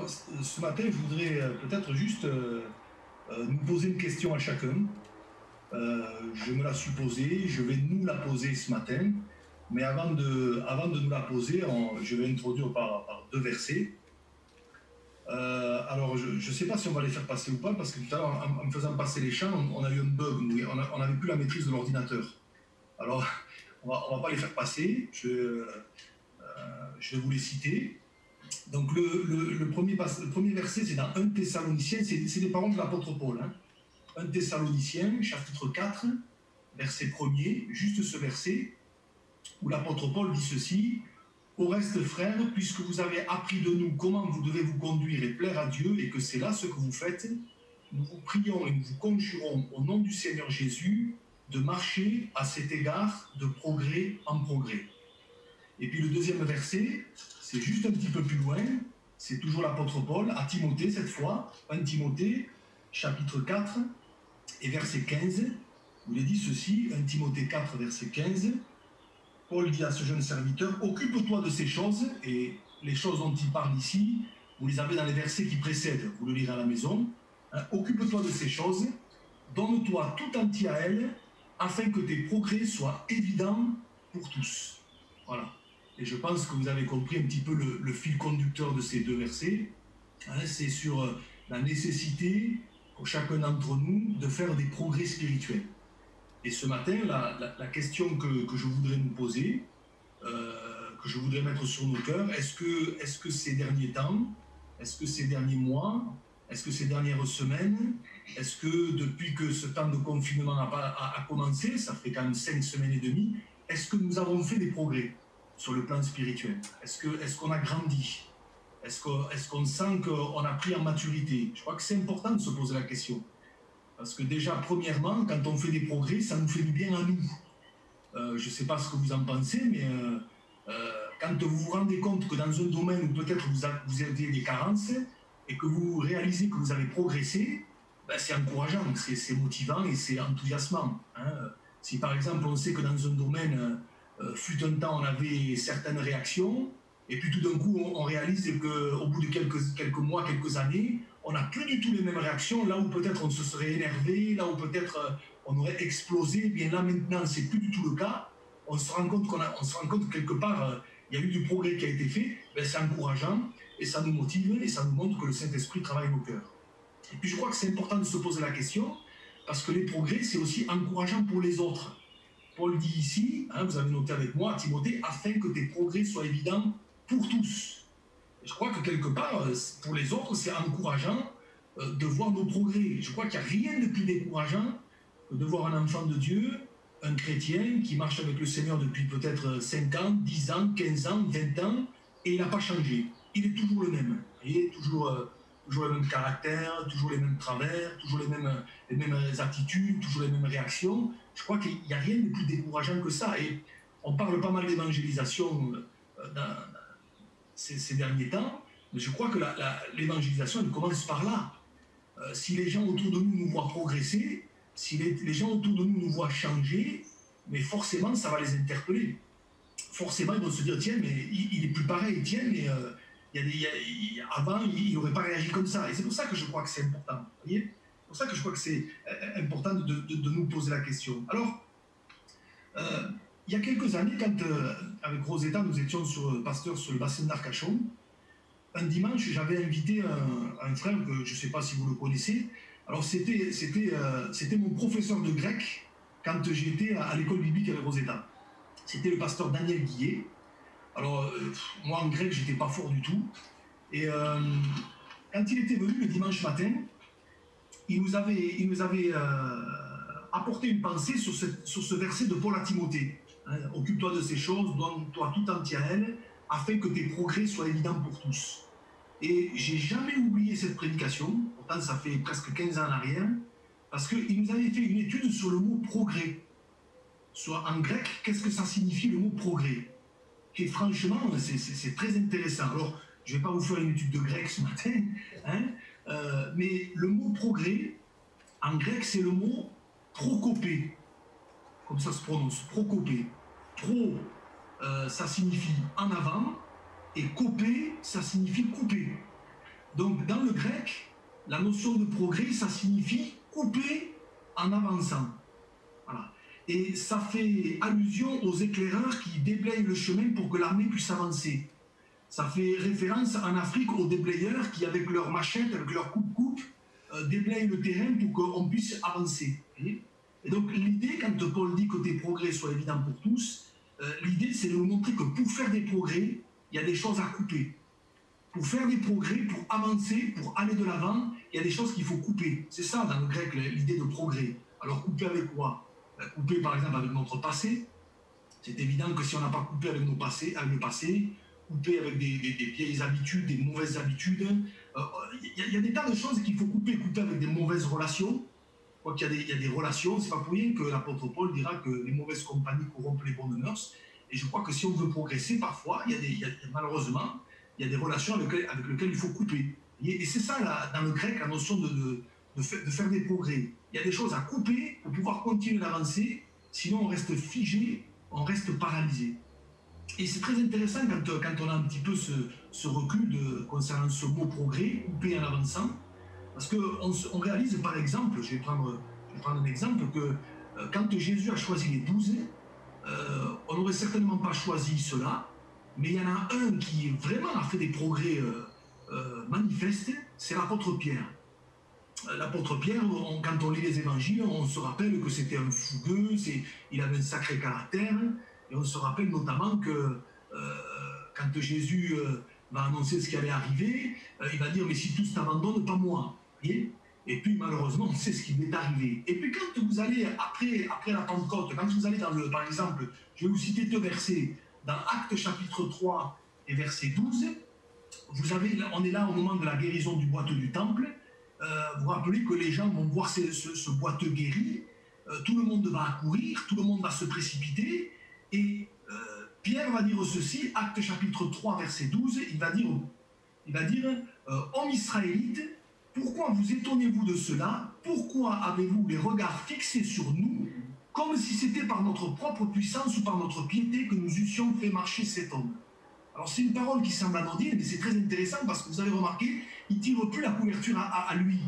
Alors, ce matin, je voudrais peut-être juste nous poser une question à chacun. Je me la suis posée, je vais nous la poser ce matin. Mais avant de nous la poser, je vais introduire par deux versets. Alors, je ne sais pas si on va les faire passer ou pas, parce que tout à l'heure, en me faisant passer les chants, on a eu un bug, on n'avait plus la maîtrise de l'ordinateur. Alors, on va pas les faire passer, je vais vous les citer. Donc le premier verset, c'est dans 1 Thessaloniciens, c'est les paroles de l'apôtre Paul. 1 Thessaloniciens, chapitre 4, verset 1er, juste ce verset, où l'apôtre Paul dit ceci: « Au reste, frères, puisque vous avez appris de nous comment vous devez vous conduire et plaire à Dieu, et que c'est là ce que vous faites, nous vous prions et nous vous conjurons au nom du Seigneur Jésus de marcher à cet égard de progrès en progrès. » Et puis le deuxième verset, c'est juste un petit peu plus loin, c'est toujours l'apôtre Paul, à Timothée cette fois, 1 Timothée, chapitre 4, et verset 15, où il est dit ceci, 1 Timothée 4, verset 15, Paul dit à ce jeune serviteur: « Occupe-toi de ces choses », et les choses dont il parle ici, vous les avez dans les versets qui précèdent, vous le lirez à la maison, « Occupe-toi de ces choses, donne-toi tout entier à elles, afin que tes progrès soient évidents pour tous. » Voilà. Et je pense que vous avez compris un petit peu le fil conducteur de ces deux versets. C'est sur la nécessité pour chacun d'entre nous de faire des progrès spirituels. Et ce matin, la question que je voudrais nous poser, que je voudrais mettre sur nos cœurs, est-ce que ces derniers temps, est-ce que ces derniers mois, est-ce que ces dernières semaines, est-ce que depuis que ce temps de confinement a commencé, ça fait quand même 5 semaines et demie, est-ce que nous avons fait des progrès sur le plan spirituel? Est-ce qu'on a grandi? Est-ce qu'on sent qu'on a pris en maturité? Je crois que c'est important de se poser la question. Parce que déjà, premièrement, quand on fait des progrès, ça nous fait du bien à nous. Je ne sais pas ce que vous en pensez, mais quand vous vous rendez compte que dans un domaine où peut-être vous avez des carences et que vous réalisez que vous avez progressé, ben c'est encourageant, c'est motivant et c'est enthousiasmant. Si par exemple on sait que dans un domaine, fut un temps on avait certaines réactions, et puis tout d'un coup on réalise qu'au bout de quelques mois, quelques années, on n'a plus du tout les mêmes réactions, là où peut-être on se serait énervé, là où peut-être on aurait explosé, bien là maintenant c'est plus du tout le cas. On se rend compte que quelque part il y a eu du progrès qui a été fait, ben, c'est encourageant et ça nous motive et ça nous montre que le Saint-Esprit travaille nos cœurs. Et puis je crois que c'est important de se poser la question, parce que les progrès c'est aussi encourageant pour les autres. Paul dit ici, vous avez noté avec moi, Timothée, afin que tes progrès soient évidents pour tous. Et je crois que quelque part, pour les autres, c'est encourageant de voir nos progrès. Je crois qu'il n'y a rien de plus décourageant que de voir un enfant de Dieu, un chrétien qui marche avec le Seigneur depuis peut-être 5 ans, 10 ans, 15 ans, 20 ans, et il n'a pas changé. Il est toujours le même. Vous voyez, toujours le même caractère, toujours les mêmes travers, toujours les mêmes attitudes, toujours les mêmes réactions. Je crois qu'il n'y a rien de plus décourageant que ça. Et on parle pas mal d'évangélisation dans ces derniers temps, mais je crois que l'évangélisation, elle commence par là. Si les gens autour de nous voient progresser, si les gens autour de nous voient changer, mais forcément, ça va les interpeller. Forcément, ils vont se dire, tiens, mais il est plus pareil, tiens, mais avant, il n'aurait pas réagi comme ça. Et c'est pour ça que je crois que c'est important. Vous voyez, c'est pour ça que je crois que c'est important de nous poser la question. Alors, il y a quelques années, quand avec Rosetta, nous étions pasteur sur le bassin d'Arcachon, un dimanche, j'avais invité un frère que je ne sais pas si vous le connaissez. Alors, c'était mon professeur de grec quand j'étais à l'école biblique avec Rosetta. C'était le pasteur Daniel Guillet. Alors, moi, en grec, j'étais pas fort du tout. Et quand il était venu le dimanche matin, il nous avait apporté une pensée sur ce verset de Paul à Timothée. Occupe-toi de ces choses, donne-toi tout entier à elles, afin que tes progrès soient évidents pour tous. Et j'ai jamais oublié cette prédication, pourtant ça fait presque 15 ans en arrière, parce qu'il nous avait fait une étude sur le mot progrès. En grec, qu'est-ce que ça signifie le mot progrès? Et franchement, c'est très intéressant. Alors, je ne vais pas vous faire une étude de grec ce matin, mais le mot progrès, en grec, c'est le mot prokopé. Comme ça se prononce, prokopé. Pro, ça signifie en avant, et kopé, ça signifie couper. Donc, dans le grec, la notion de progrès, ça signifie couper en avançant. Voilà. Et ça fait allusion aux éclaireurs qui déblayent le chemin pour que l'armée puisse avancer. Ça fait référence en Afrique aux déblayeurs qui, avec leurs machettes, avec leurs coupe-coupe, déblayent le terrain pour qu'on puisse avancer. Et donc l'idée, quand Paul dit que tes progrès soient évidents pour tous, l'idée c'est de nous montrer que pour faire des progrès, il y a des choses à couper. Pour faire des progrès, pour avancer, pour aller de l'avant, il y a des choses qu'il faut couper. C'est ça dans le grec l'idée de progrès. Alors couper avec quoi? Couper par exemple avec notre passé. C'est évident que si on n'a pas coupé avec le passé, couper avec des vieilles habitudes, des mauvaises habitudes, il y a des tas de choses qu'il faut couper. Couper avec des mauvaises relations. Je crois qu'il y a des relations, c'est pas pour rien que l'apôtre Paul dira que les mauvaises compagnies corrompent les bonnes mœurs. Et je crois que si on veut progresser, parfois, malheureusement, il y a des relations avec lesquelles il faut couper. Et c'est ça, là, dans le grec, la notion de faire des progrès. Il y a des choses à couper pour pouvoir continuer d'avancer, sinon on reste figé, on reste paralysé. Et c'est très intéressant quand on a un petit peu ce recul concernant ce mot progrès, couper en avançant, parce qu'on réalise par exemple, je vais prendre un exemple, que quand Jésus a choisi les 12, on n'aurait certainement pas choisi cela, mais il y en a un qui vraiment a fait des progrès manifestes, c'est l'apôtre Pierre. L'apôtre Pierre, quand on lit les évangiles, on se rappelle que c'était un fougueux, il avait un sacré caractère, et on se rappelle notamment que quand Jésus va annoncer ce qui allait arriver, il va dire « mais si tous t'abandonnent, pas moi ». Et puis malheureusement, on sait ce qui lui est arrivé. Et puis quand vous allez, après la Pentecôte, quand vous allez par exemple, je vais vous citer deux versets, dans Actes chapitre 3 et verset 12, on est là au moment de la guérison du boiteux du temple. Vous vous rappelez que les gens vont voir ce boiteux guéri, tout le monde va accourir, tout le monde va se précipiter, et Pierre va dire ceci, Actes chapitre 3 verset 12, il va dire Hommes israélites, pourquoi vous étonnez-vous de cela? Pourquoi avez-vous les regards fixés sur nous, comme si c'était par notre propre puissance ou par notre piété que nous eussions fait marcher cet homme? Alors c'est une parole qui semble anodine, mais c'est très intéressant parce que vous avez remarqué, il ne tire plus la couverture à lui.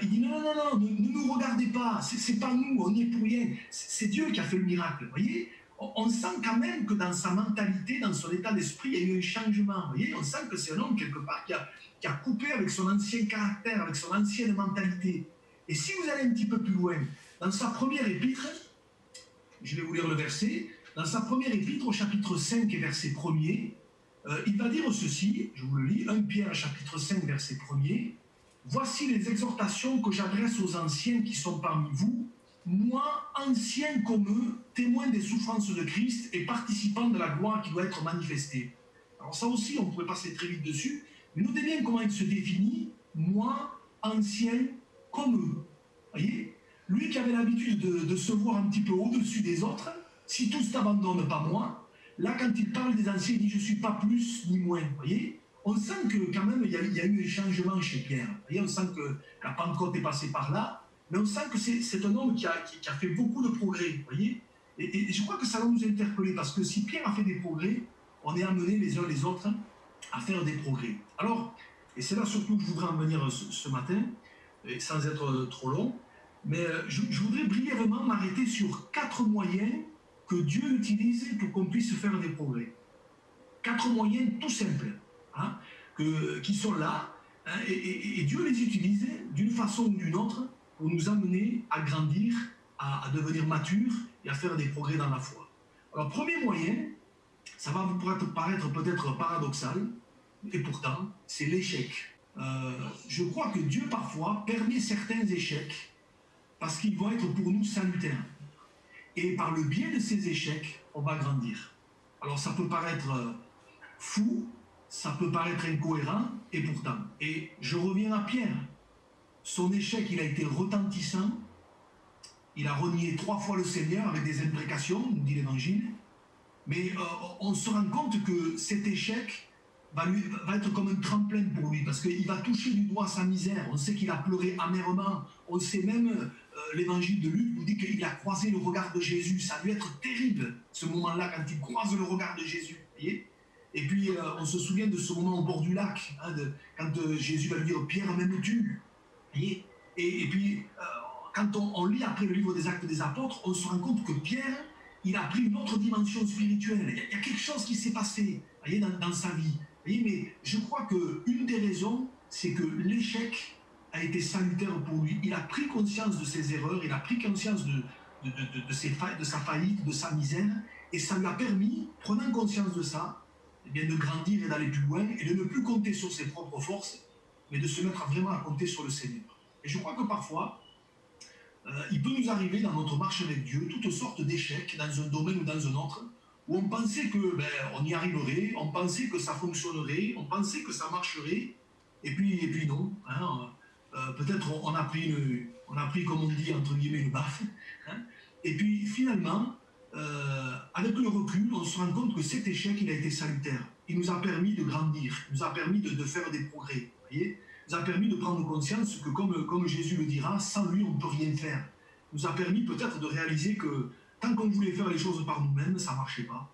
Il dit non, ne nous regardez pas, c'est pas nous, on n'y est pour rien. C'est Dieu qui a fait le miracle, vous voyez. On sent quand même que dans sa mentalité, dans son état d'esprit, il y a eu un changement. Vous voyez, on sent que c'est un homme quelque part qui a coupé avec son ancien caractère, avec son ancienne mentalité. Et si vous allez un petit peu plus loin, dans sa première épître, je vais vous lire le verset, dans sa première épître au chapitre 5 et verset 1er, il va dire ceci, je vous le lis, 1 Pierre chapitre 5 verset 1er, « Voici les exhortations que j'adresse aux anciens qui sont parmi vous, moi, ancien comme eux, témoin des souffrances de Christ et participant de la gloire qui doit être manifestée. » Alors ça aussi, on pourrait passer très vite dessus, mais notez bien comment il se définit, moi, ancien comme eux. Voyez, lui qui avait l'habitude de se voir un petit peu au-dessus des autres, si tous t'abandonnent, pas moi, là quand il parle des anciens, il dit je ne suis pas plus ni moins. Voyez, on sent que quand même il y a eu un changement chez Pierre. Voyez, on sent que la Pentecôte est passée par là, mais on sent que c'est un homme qui a fait beaucoup de progrès. Voyez, et je crois que ça va nous interpeller, parce que si Pierre a fait des progrès, on est amenés les uns les autres à faire des progrès. Alors, et c'est là surtout que je voudrais en venir ce matin, et sans être trop long, mais je voudrais brièvement m'arrêter sur 4 moyens que Dieu utilise pour qu'on puisse faire des progrès. 4 moyens tout simples, hein, qui sont là, hein, et Dieu les utilise d'une façon ou d'une autre pour nous amener à grandir, à devenir matures et à faire des progrès dans la foi. Alors, premier moyen, ça va vous paraître peut-être paradoxal, et pourtant, c'est l'échec. Je crois que Dieu, parfois, permet certains échecs parce qu'ils vont être pour nous salutaires. Et par le biais de ces échecs, on va grandir. Alors, ça peut paraître fou, ça peut paraître incohérent, et pourtant. Et je reviens à Pierre. Son échec, il a été retentissant. Il a renié 3 fois le Seigneur avec des imprécations, nous dit l'Évangile. Mais on se rend compte que cet échec va être comme un tremplin pour lui, parce qu'il va toucher du doigt sa misère. On sait qu'il a pleuré amèrement. On sait même, l'Évangile de Luc nous dit qu'il a croisé le regard de Jésus. Ça a dû être terrible, ce moment-là, quand il croise le regard de Jésus. Voyez, Et puis, on se souvient de ce moment au bord du lac, hein, quand Jésus va lui dire, Pierre, m'aimes-tu? Et puis, quand on lit après le livre des Actes des Apôtres, on se rend compte que Pierre, il a pris une autre dimension spirituelle. Il y a quelque chose qui s'est passé, voyez, dans sa vie. Voyez, mais je crois qu'une des raisons, c'est que l'échec a été salutaire pour lui. Il a pris conscience de ses erreurs, il a pris conscience de sa faillite, de sa misère, et ça lui a permis, prenant conscience de ça, eh bien, de grandir et d'aller plus loin, et de ne plus compter sur ses propres forces, mais de se mettre vraiment à compter sur le Seigneur. Et je crois que parfois, il peut nous arriver dans notre marche avec Dieu toutes sortes d'échecs dans un domaine ou dans un autre, où on pensait que on y arriverait, on pensait que ça fonctionnerait, on pensait que ça marcherait, et puis non. Hein, peut-être on a pris, comme on dit, entre guillemets, une baffe. Hein, et puis finalement, avec le recul, on se rend compte que cet échec, il a été salutaire. Il nous a permis de grandir, il nous a permis de faire des progrès. Voyez, nous a permis de prendre conscience que, comme Jésus le dira, sans lui, on ne peut rien faire. Nous a permis peut-être de réaliser que tant qu'on voulait faire les choses par nous-mêmes, ça ne marchait pas.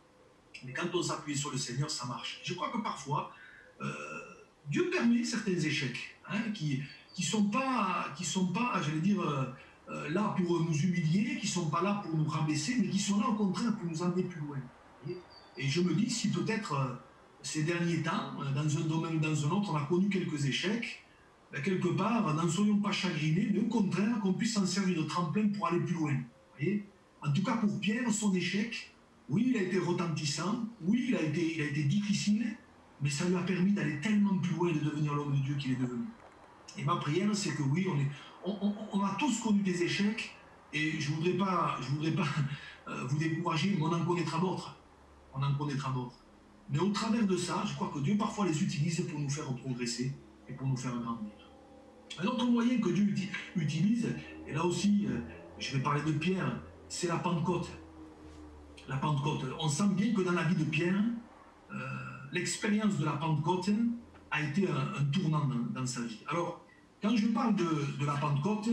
Mais quand on s'appuyait sur le Seigneur, ça marche. Je crois que parfois, Dieu permet certains échecs, hein, qui sont pas, j'allais dire, là pour nous humilier, qui ne sont pas là pour nous rabaisser, mais qui sont là au contraire pour nous emmener plus loin. Et je me dis, si peut-être ces derniers temps, dans un domaine ou dans un autre, on a connu quelques échecs, quelque part, n'en soyons pas chagrinés, mais au contraire, qu'on puisse s'en servir de tremplin pour aller plus loin. Voyez, en tout cas, pour Pierre, son échec, oui, il a été retentissant, oui, il a été difficile, mais ça lui a permis d'aller tellement plus loin et de devenir l'homme de Dieu qu'il est devenu. Et ma prière, c'est que oui, on a tous connu des échecs, et je voudrais pas vous décourager, mais on en connaîtra d'autres. On en connaîtra d'autres. Mais au travers de ça, je crois que Dieu parfois les utilise pour nous faire progresser et pour nous faire grandir. Un autre moyen que Dieu utilise, et là aussi, je vais parler de Pierre, c'est la Pentecôte. La Pentecôte. On sent bien que dans la vie de Pierre, l'expérience de la Pentecôte a été un tournant dans sa vie. Alors, quand je parle de la Pentecôte,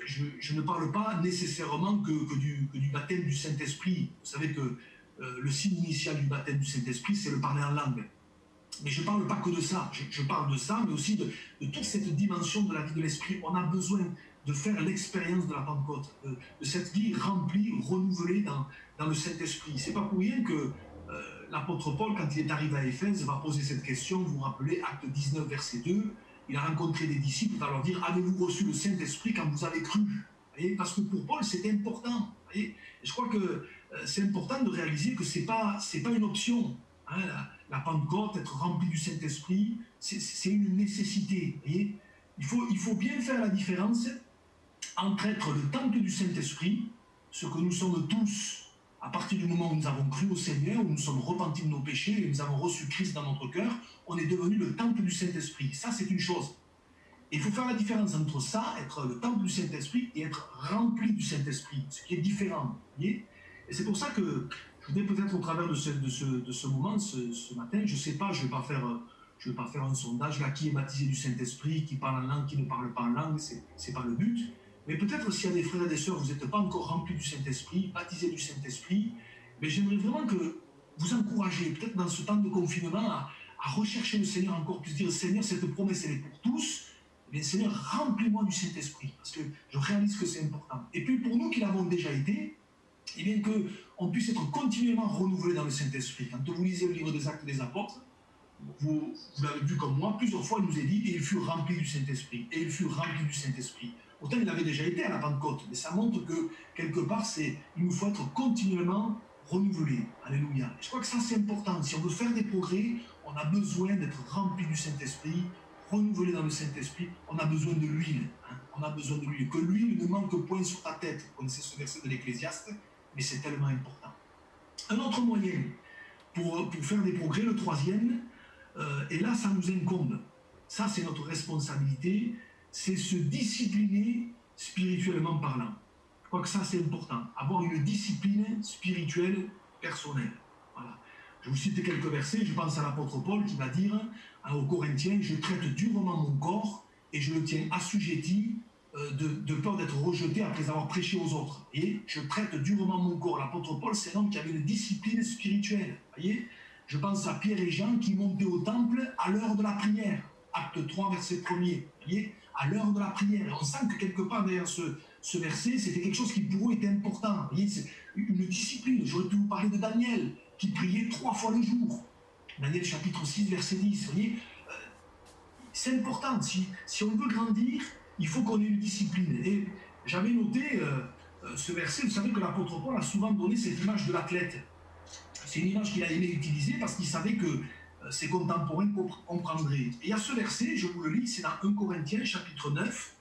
je ne parle pas nécessairement que du baptême du Saint-Esprit. Vous savez que le signe initial du baptême du Saint-Esprit, c'est le parler en langue. Mais je ne parle pas que de ça. Je parle de ça, mais aussi de toute cette dimension de la vie de l'Esprit. On a besoin de faire l'expérience de la Pentecôte, de cette vie remplie, renouvelée dans le Saint-Esprit. C'est pas pour rien que l'apôtre Paul, quand il est arrivé à Éphèse, va poser cette question. Vous vous rappelez, acte 19, verset 2, il a rencontré des disciples, il va leur dire, avez-vous reçu le Saint-Esprit quand vous avez cru? Voyez, parce que pour Paul, c'était important. Voyez, je crois que c'est important de réaliser que c'est pas une option. Hein, la Pentecôte, être rempli du Saint-Esprit, c'est une nécessité. Voyez, il faut bien faire la différence entre être le temple du Saint-Esprit, ce que nous sommes tous, à partir du moment où nous avons cru au Seigneur, où nous sommes repentis de nos péchés, et nous avons reçu Christ dans notre cœur, on est devenu le temple du Saint-Esprit. Ça, c'est une chose. Et il faut faire la différence entre ça, être le temple du Saint-Esprit, et être rempli du Saint-Esprit, ce qui est différent. Voyez, et c'est pour ça que je voudrais peut-être au travers de ce moment, ce matin, je ne sais pas, je ne vais pas faire un sondage, là, qui est baptisé du Saint-Esprit, qui parle en langue, qui ne parle pas en langue, c'est pas le but. Mais peut-être s'il y a des frères et des sœurs, vous n'êtes pas encore remplis du Saint-Esprit, baptisés du Saint-Esprit, mais j'aimerais vraiment que vous encouragez, peut-être dans ce temps de confinement, à rechercher le Seigneur encore plus, dire, Seigneur, cette promesse, elle est pour tous. Eh bien, Seigneur, remplis-moi du Saint-Esprit, parce que je réalise que c'est important. Et puis pour nous qui l'avons déjà été, eh bien qu'on puisse être continuellement renouvelé dans le Saint-Esprit. Quand vous lisez le livre des Actes des Apôtres, vous l'avez vu comme moi, plusieurs fois il nous est dit, et il fut rempli du Saint-Esprit, et il fut rempli du Saint-Esprit. Autant il avait déjà été à la Pentecôte, mais ça montre que, quelque part, il nous faut être continuellement renouvelé. Alléluia. Et je crois que ça, c'est important. Si on veut faire des progrès, on a besoin d'être rempli du Saint-Esprit, renouvelé dans le Saint-Esprit. On a besoin de l'huile. Hein. On a besoin de l'huile. Que l'huile ne manque point sur ta tête. Vous connaissez ce verset de l'Ecclésiaste, mais c'est tellement important. Un autre moyen pour faire des progrès, le troisième, et là, ça nous incombe. Ça, c'est notre responsabilité, c'est se discipliner spirituellement parlant. Je crois que ça, c'est important. Avoir une discipline spirituelle personnelle. Voilà. Je vous cite quelques versets. Je pense à l'apôtre Paul qui va dire aux Corinthiens, je traite durement mon corps et je le tiens assujetti de peur d'être rejeté après avoir prêché aux autres. Et je traite durement mon corps. L'apôtre Paul, c'est un homme qui avait une discipline spirituelle. Voyez, Je pense à Pierre et Jean qui montaient au temple à l'heure de la prière. Acte 3, verset 1er. Vous voyez, à l'heure de la prière. Et on sent que quelque part derrière ce verset, c'était quelque chose qui pour eux était important. Vous voyez, c'est une discipline. J'aurais pu vous parler de Daniel, qui priait 3 fois le jour. Daniel chapitre 6, verset 10. Vous voyez, c'est important. Si on veut grandir, il faut qu'on ait une discipline. Et j'avais noté ce verset. Vous savez que l'apôtre Paul a souvent donné cette image de l'athlète. C'est une image qu'il a aimé utiliser parce qu'il savait que ses contemporains comprendraient. Et il y a ce verset, je vous le lis, c'est dans 1 Corinthiens chapitre 9,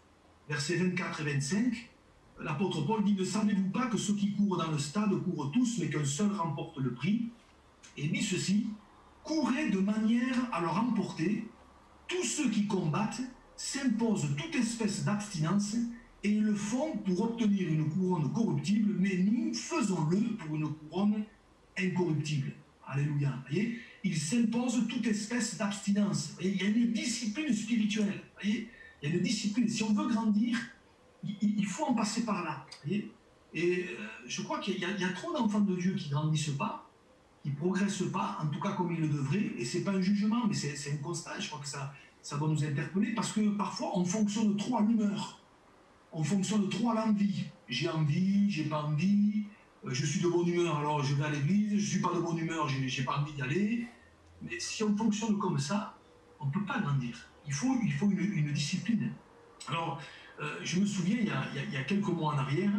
versets 24 et 25. L'apôtre Paul dit « Ne savez-vous pas que ceux qui courent dans le stade courent tous, mais qu'un seul remporte le prix ?» Et dit ceci « Courez de manière à le remporter. Tous ceux qui combattent s'imposent toute espèce d'abstinence et ils le font pour obtenir une couronne corruptible, mais nous faisons-le pour une couronne incorruptible. » Alléluia. Vous voyez, il s'impose toute espèce d'abstinence. Il y a une discipline spirituelle. Vous voyez, il y a une discipline. Si on veut grandir, il faut en passer par là. Vous voyez. Et je crois qu'il y a trop d'enfants de Dieu qui ne grandissent pas, qui ne progressent pas, en tout cas comme ils le devraient. Et ce n'est pas un jugement, mais c'est un constat. Je crois que ça doit nous interpeller parce que parfois on fonctionne trop à l'humeur. On fonctionne trop à l'envie. J'ai envie, j'ai pas envie. Je suis de bonne humeur, alors je vais à l'église. Je ne suis pas de bonne humeur, j'ai pas envie d'y aller. Mais si on fonctionne comme ça, on ne peut pas grandir. Il faut une discipline. Alors, je me souviens, il y a quelques mois en arrière,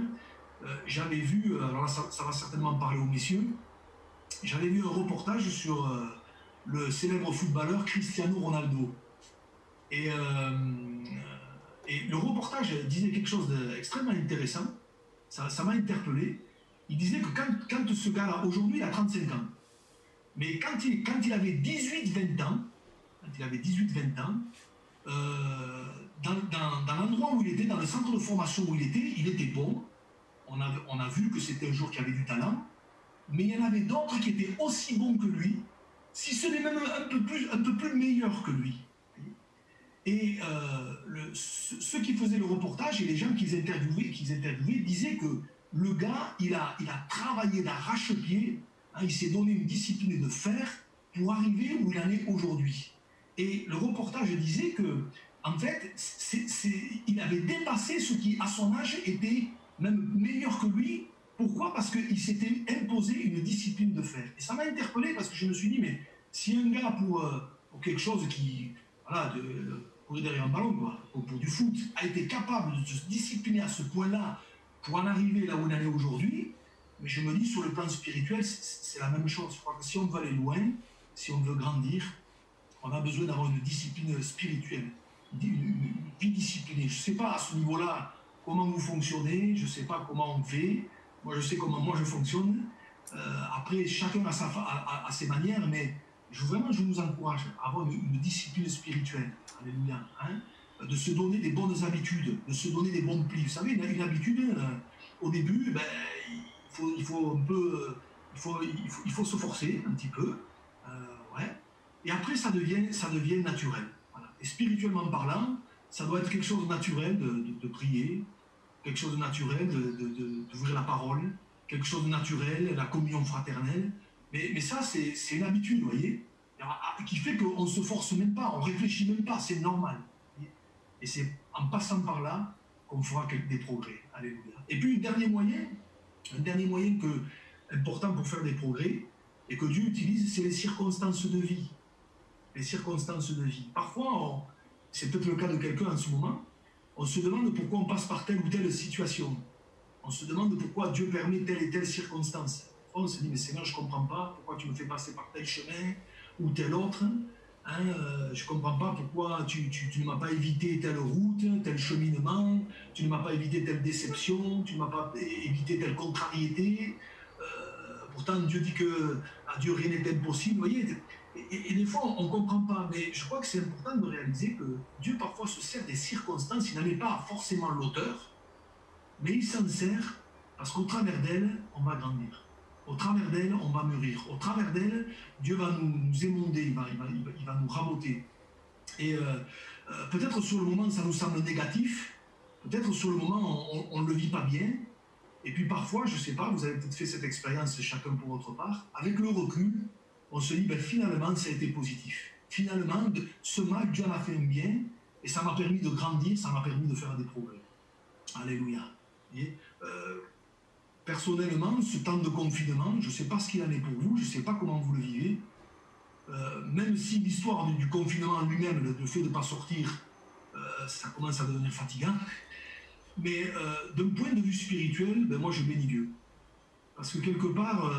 j'avais vu, alors là, ça va certainement parler aux messieurs, j'avais vu un reportage sur le célèbre footballeur Cristiano Ronaldo. Et le reportage disait quelque chose d'extrêmement intéressant. Ça m'a interpellé. Il disait que quand ce gars-là, aujourd'hui il a 35 ans, mais quand il avait 18-20 ans, dans l'endroit où il était, dans le centre de formation où il était bon. On a vu que c'était un joueur qui avait du talent, mais il y en avait d'autres qui étaient aussi bons que lui, si ce n'est même un peu plus meilleurs que lui. Et ceux qui faisaient le reportage et les gens qu'ils interviewaient disaient que le gars, il a travaillé d'arrache-pied, hein, il s'est donné une discipline de fer pour arriver où il en est aujourd'hui. Et le reportage disait que, en fait, il avait dépassé ceux qui, à son âge, étaient même meilleurs que lui. Pourquoi? Parce qu'il s'était imposé une discipline de fer. Et ça m'a interpellé parce que je me suis dit, mais si un gars pour quelque chose qui, voilà, courir derrière un ballon, quoi, pour du foot, a été capable de se discipliner à ce point-là pour en arriver là où on en est aujourd'hui, mais je me dis, sur le plan spirituel, c'est la même chose. Je crois que si on veut aller loin, si on veut grandir, on a besoin d'avoir une discipline spirituelle, une vie disciplinée. Je ne sais pas à ce niveau-là comment vous fonctionnez, je ne sais pas comment on fait. Moi, je sais comment moi je fonctionne. Après, chacun a ses manières, mais je vous encourage à avoir une discipline spirituelle. Alléluia. Hein, de se donner des bonnes habitudes, de se donner des bons plis. Vous savez, une habitude, au début, ben, il faut se forcer un petit peu. Ouais. Et après, ça devient naturel. Voilà. Et spirituellement parlant, ça doit être quelque chose de naturel de prier, quelque chose de naturel d'ouvrir la parole, quelque chose de naturel, la communion fraternelle. Mais ça, c'est une habitude, vous voyez, qui fait qu'on ne se force même pas, on ne réfléchit même pas, c'est normal. Et c'est en passant par là qu'on fera des progrès. Alléluia. Et puis, un dernier moyen important pour faire des progrès, et que Dieu utilise, c'est les circonstances de vie. Les circonstances de vie. Parfois, c'est peut-être le cas de quelqu'un en ce moment, on se demande pourquoi on passe par telle ou telle situation. On se demande pourquoi Dieu permet telle et telle circonstance. On se dit, mais Seigneur, je ne comprends pas pourquoi tu me fais passer par tel chemin ou tel autre. Hein, je ne comprends pas pourquoi tu ne m'as pas évité telle route, tel cheminement, tu ne m'as pas évité telle déception, tu ne m'as pas évité telle contrariété. Pourtant, Dieu dit qu'à Dieu rien n'est impossible. Vous voyez, et des fois, on ne comprend pas. Mais je crois que c'est important de réaliser que Dieu parfois se sert des circonstances. Il n'en est pas forcément l'auteur, mais il s'en sert parce qu'au travers d'elle, on va grandir. Au travers d'elle, on va mûrir. Au travers d'elle, Dieu va nous émonder, il va nous raboter. Et peut-être sur le moment, ça nous semble négatif. Peut-être sur le moment, on ne le vit pas bien. Et puis parfois, je ne sais pas, vous avez peut-être fait cette expérience chacun pour votre part. Avec le recul, on se dit, ben, finalement, ça a été positif. Finalement, ce mal, Dieu en a fait un bien, et ça m'a permis de grandir, ça m'a permis de faire des progrès. Alléluia. Et, personnellement, ce temps de confinement, je ne sais pas ce qu'il en est pour vous, je ne sais pas comment vous le vivez, même si l'histoire du confinement en lui-même, le fait de ne pas sortir, ça commence à devenir fatigant, mais d'un point de vue spirituel, ben, moi je bénis Dieu. Parce que quelque part,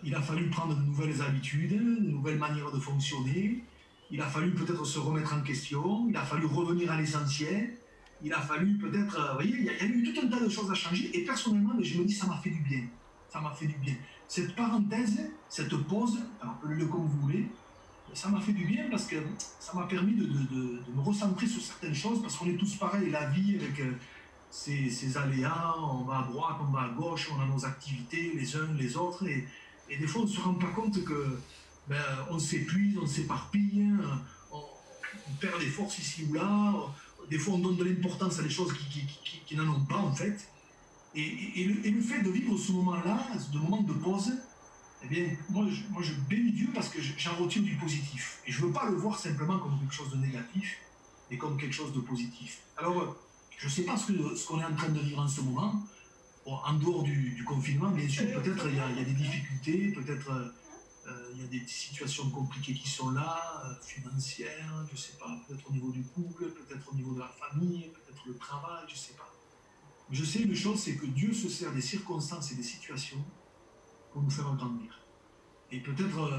il a fallu prendre de nouvelles habitudes, de nouvelles manières de fonctionner, il a fallu peut-être se remettre en question, il a fallu revenir à l'essentiel, il a fallu peut-être, vous voyez, il y a eu tout un tas de choses à changer, et personnellement, je me dis, ça m'a fait du bien. Ça m'a fait du bien. Cette parenthèse, cette pause, appelez-le comme vous voulez, ça m'a fait du bien parce que ça m'a permis de me recentrer sur certaines choses, parce qu'on est tous pareils, la vie avec ces aléas, on va à droite, on va à gauche, on a nos activités les uns les autres, et des fois on ne se rend pas compte que ben, on s'épuise, on s'éparpille, on perd des forces ici ou là, des fois on donne de l'importance à des choses qui n'en ont pas en fait. Et le fait de vivre ce moment-là, ce moment de pause, eh bien, moi je bénis Dieu parce que j'en retiens du positif. Et je ne veux pas le voir simplement comme quelque chose de négatif, mais comme quelque chose de positif. Alors, je ne sais pas ce qu'on est en train de vivre en ce moment, bon, en dehors du confinement, bien sûr, peut-être il y a des difficultés, peut-être il y a des situations compliquées qui sont là, financières, je ne sais pas, peut-être au niveau du couple, peut-être au niveau de la famille, peut-être le travail, je ne sais pas. Mais je sais une chose, c'est que Dieu se sert des circonstances et des situations pour nous faire grandir. Et peut-être,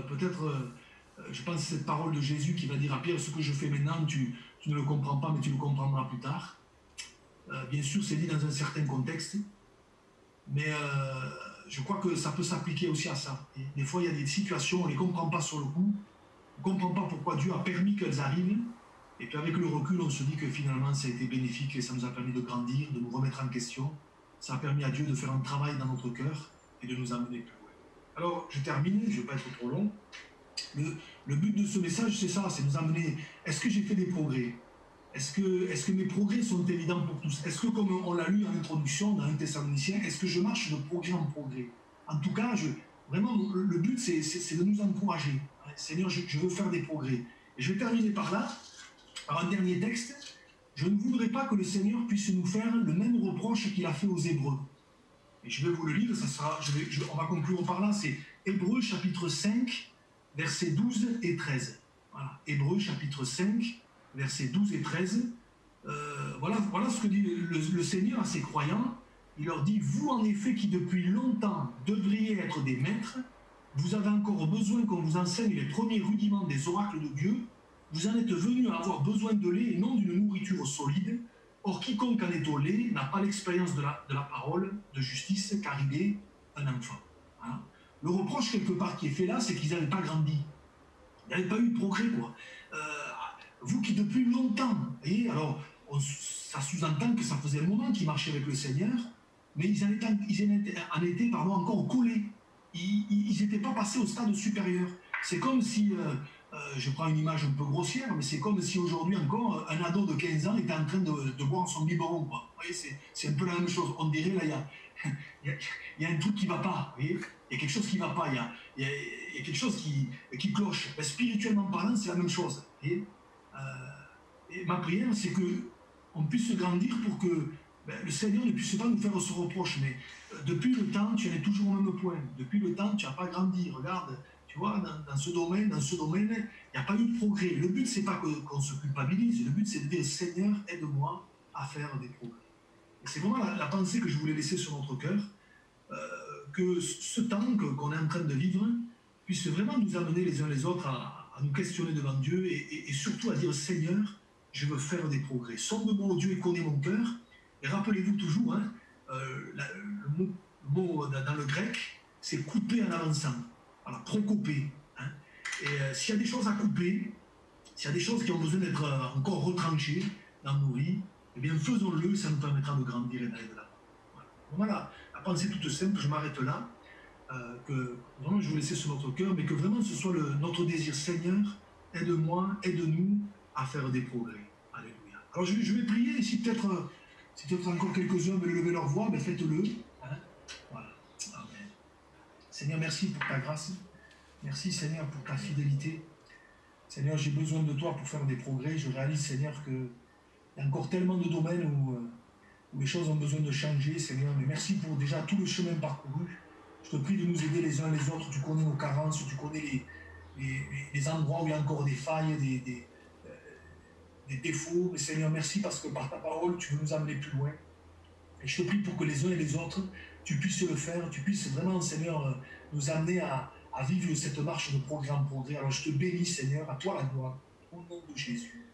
je pense à cette parole de Jésus qui va dire à Pierre, ce que je fais maintenant, tu ne le comprends pas, mais tu le comprendras plus tard. Bien sûr, c'est dit dans un certain contexte, mais je crois que ça peut s'appliquer aussi à ça. Et des fois, il y a des situations, on ne les comprend pas sur le coup, on ne comprend pas pourquoi Dieu a permis qu'elles arrivent, et puis avec le recul, on se dit que finalement, ça a été bénéfique et ça nous a permis de grandir, de nous remettre en question. Ça a permis à Dieu de faire un travail dans notre cœur et de nous amener plus loin. Alors, je termine, je ne vais pas être trop long. Le but de ce message, c'est ça, c'est nous amener, est-ce que j'ai fait des progrès? Est-ce que mes progrès sont évidents pour tous? Est-ce que, comme on l'a lu en introduction dans 1 Thessaloniciens, est-ce que je marche de progrès en progrès? En tout cas, vraiment, le but, c'est de nous encourager. Seigneur, je veux faire des progrès. Et je vais terminer par là, par un dernier texte. Je ne voudrais pas que le Seigneur puisse nous faire le même reproche qu'il a fait aux Hébreux. Et je vais vous le lire, on va conclure par là, c'est Hébreux chapitre 5, versets 12 et 13. Voilà, Hébreux chapitre 5, versets 12 et 13. Voilà ce que dit le Seigneur à ses croyants. Il leur dit, vous en effet qui depuis longtemps devriez être des maîtres, vous avez encore besoin qu'on vous enseigne les premiers rudiments des oracles de Dieu, vous en êtes venus à avoir besoin de lait et non d'une nourriture solide. Or, quiconque en est au lait n'a pas l'expérience de la parole de justice, car il est un enfant. Hein? Le reproche, quelque part, qui est fait là, c'est qu'ils n'avaient pas grandi. Il n'y avait pas eu de progrès, quoi. Vous qui, depuis longtemps, voyez, alors, ça sous-entend que ça faisait un moment qu'ils marchaient avec le Seigneur, mais ils en étaient encore collés. Ils n'étaient pas passés au stade supérieur. C'est comme si... je prends une image un peu grossière, mais c'est comme si aujourd'hui encore, un ado de 15 ans était en train de boire son biberon. Quoi. Vous voyez, c'est un peu la même chose. On dirait, là, il y a un truc qui ne va pas. Vous voyez, il y a quelque chose qui ne va pas. Il y a quelque chose qui cloche. Ben, spirituellement parlant, c'est la même chose. Vous voyez, et ma prière, c'est qu'on puisse grandir pour que le Seigneur ne puisse pas nous faire ce reproche. Mais depuis le temps, tu en es toujours au même point. Depuis le temps, tu n'as pas grandi. Regarde. Tu vois, dans ce domaine, il n'y a pas eu de progrès. Le but, c'est pas qu'on se culpabilise. Le but, c'est de dire, Seigneur, aide-moi à faire des progrès. Et c'est vraiment la pensée que je voulais laisser sur notre cœur, que ce temps qu'on est en train de vivre puisse vraiment nous amener les uns les autres à nous questionner devant Dieu et surtout à dire, Seigneur, je veux faire des progrès. Sonde-moi, ô Dieu, et connais mon cœur. Et rappelez-vous toujours, hein, le mot dans le grec, c'est couper en avançant. Voilà, procoper. Hein. Et s'il y a des choses à couper, s'il y a des choses qui ont besoin d'être encore retranchées dans nos vies, eh bien faisons-le, ça nous permettra de grandir et d'aller de l'avant. Voilà, la pensée toute simple, je m'arrête là, que vraiment je vous laisse sur notre cœur, mais que vraiment ce soit notre désir. Seigneur, aide-moi, aide-nous à faire des progrès. Alléluia. Alors je vais prier, si peut-être encore quelques-uns veulent lever leur voix, ben faites-le. Hein. Voilà. Amen. Seigneur, merci pour ta grâce. Merci Seigneur pour ta fidélité. Seigneur, j'ai besoin de toi pour faire des progrès. Je réalise, Seigneur, qu'il y a encore tellement de domaines où les choses ont besoin de changer, Seigneur. Mais merci pour déjà tout le chemin parcouru. Je te prie de nous aider les uns les autres. Tu connais nos carences, tu connais les endroits où il y a encore des failles, des défauts. Mais Seigneur, merci parce que par ta parole, tu veux nous amener plus loin. Et je te prie pour que les uns et les autres, tu puisses le faire, tu puisses vraiment, Seigneur, nous amener à vivre cette marche de progrès en progrès. Alors je te bénis, Seigneur, à toi la gloire, au nom de Jésus.